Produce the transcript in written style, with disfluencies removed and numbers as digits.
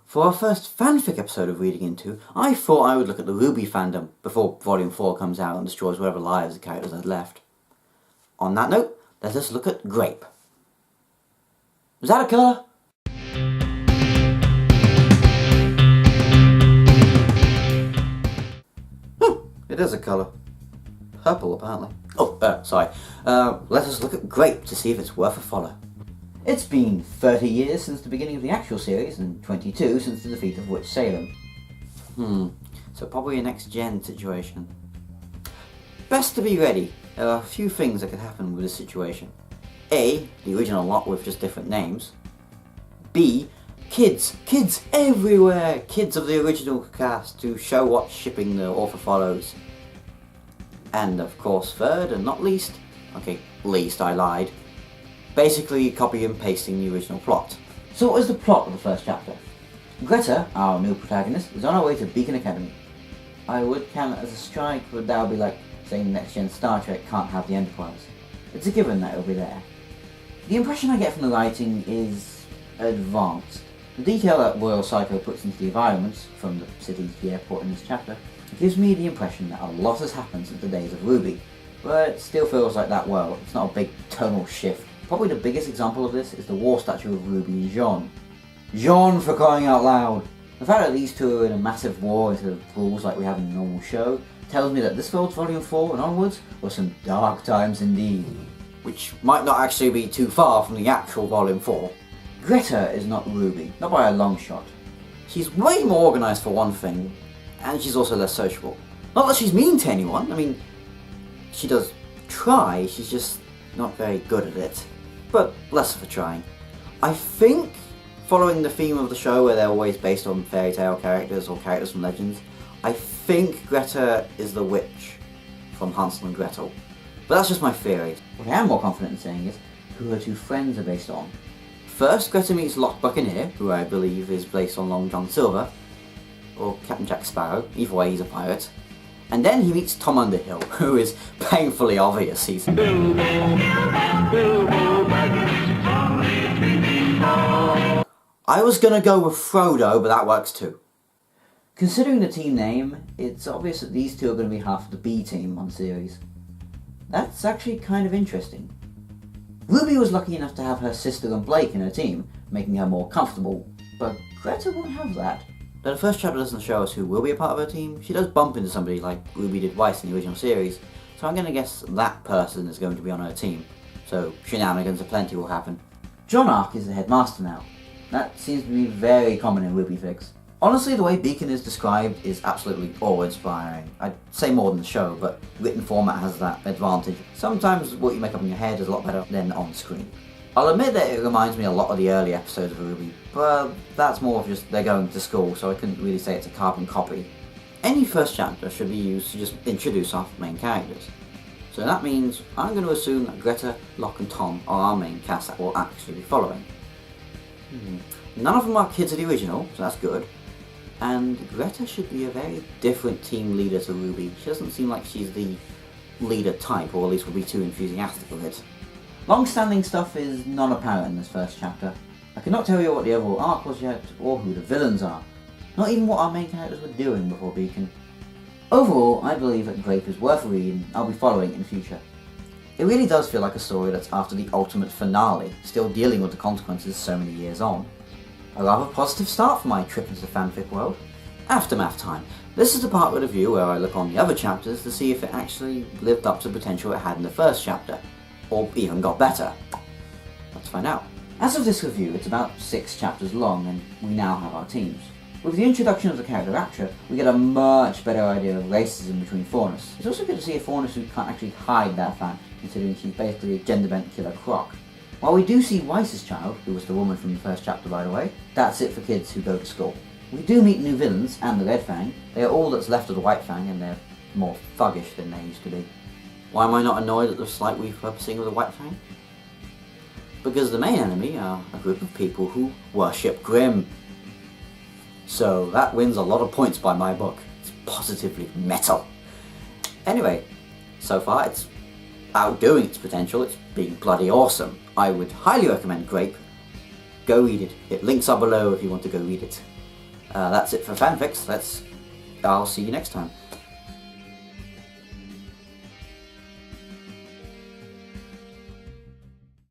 For our first fanfic episode of Reading Into, I thought I would look at the RWBY fandom before Volume 4 comes out and destroys whatever lives the characters had left. On that note, let us look at GRAP. Is that a colour? It is a colour. Purple, apparently. Sorry. Let us look at GRAP to see if it's worth a follow. It's been 30 years since the beginning of the actual series, and 22 since the defeat of Witch Salem. So probably a next-gen situation. Best to be ready. There are a few things that could happen with this situation. A, the original lot with just different names. B, kids everywhere! Kids of the original cast to show what shipping the author follows. And of course, third and not least, I lied. Basically copy and pasting the original plot. So what is the plot of the first chapter? Greta, our new protagonist, is on her way to Beacon Academy. I would count it as a strike, but that would be like saying Next Gen Star Trek can't have the Enterprise. It's a given that it will be there. The impression I get from the writing is advanced. The detail that Royal Psycho puts into the environments, from the city to the airport in this chapter, gives me the impression that a lot has happened since the days of RWBY, but it still feels like that world. It's not a big tonal shift. Probably the biggest example of this is the war statue of RWBY and Jean. Jean, for crying out loud! The fact that these two are in a massive war instead of rules like we have in a normal show tells me that this world's Volume 4 and onwards were some dark times indeed. Which might not actually be too far from the actual Volume 4. Greta is not RWBY, not by a long shot. She's way more organised for one thing, and she's also less sociable. Not that she's mean to anyone, I mean, she does try, she's just not very good at it. But less of a trying. I think, following the theme of the show where they're always based on fairy tale characters or characters from legends, I think Greta is the witch from Hansel and Gretel. But that's just my theory. What I am more confident in saying is who her two friends are based on. First, Greta meets Locke Buccaneer, who I believe is based on Long John Silver, or Captain Jack Sparrow, either way he's a pirate. And then he meets Tom Underhill, who is painfully obvious he's I was gonna go with Frodo, but that works too. Considering the team name, it's obvious that these two are going to be half of the B team on the series. That's actually kind of interesting. RWBY was lucky enough to have her sister and Blake in her team, making her more comfortable, but Greta won't have that. Though the first chapter doesn't show us who will be a part of her team, she does bump into somebody like RWBY did twice in the original series, so I'm going to guess that person is going to be on her team, so shenanigans aplenty will happen. John Ark is the headmaster now. That seems to be very common in RWBY fics. Honestly, the way Beacon is described is absolutely awe-inspiring. I'd say more than the show, but written format has that advantage. Sometimes what you make up in your head is a lot better than on screen. I'll admit that it reminds me a lot of the early episodes of RWBY, but that's more of just they're going to school, so I couldn't really say it's a carbon copy. Any first chapter should be used to just introduce our main characters. So that means I'm going to assume that Greta, Locke and Tom are our main cast that we'll actually be following. None of them are kids of the original, so that's good. And Greta should be a very different team leader to RWBY. She doesn't seem like she's the leader type, or at least would be too enthusiastic with it. Long-standing stuff is non-apparent in this first chapter. I cannot tell you what the overall arc was yet, or who the villains are. Not even what our main characters were doing before Beacon. Overall, I believe that GRAP is worth a read and I'll be following in the future. It really does feel like a story that's after the ultimate finale, still dealing with the consequences so many years on. A rather positive start for my trip into the fanfic world. Aftermath time. This is the part of the review where I look on the other chapters to see if it actually lived up to the potential it had in the first chapter, or even got better. Let's find out. As of this review, it's about 6 chapters long and we now have our teams. With the introduction of the character Rapture, we get a much better idea of racism between Faunus. It's also good to see a Faunus who can't actually hide that fact, considering she's basically a gender-bent killer croc. While we do see Weiss's child, who was the woman from the first chapter by the way, that's it for kids who go to school. We do meet new villains and the Red Fang. They are all that's left of the White Fang and they're more thuggish than they used to be. Why am I not annoyed at the slight repurposing of the White Fang? Because the main enemy are a group of people who worship Grimm. So that wins a lot of points by my book. It's positively metal. Anyway, so far it's outdoing its potential, it's being bloody awesome. I would highly recommend GRAP. Go read it. Links are below if you want to go read it. That's it for fanfics. I'll see you next time.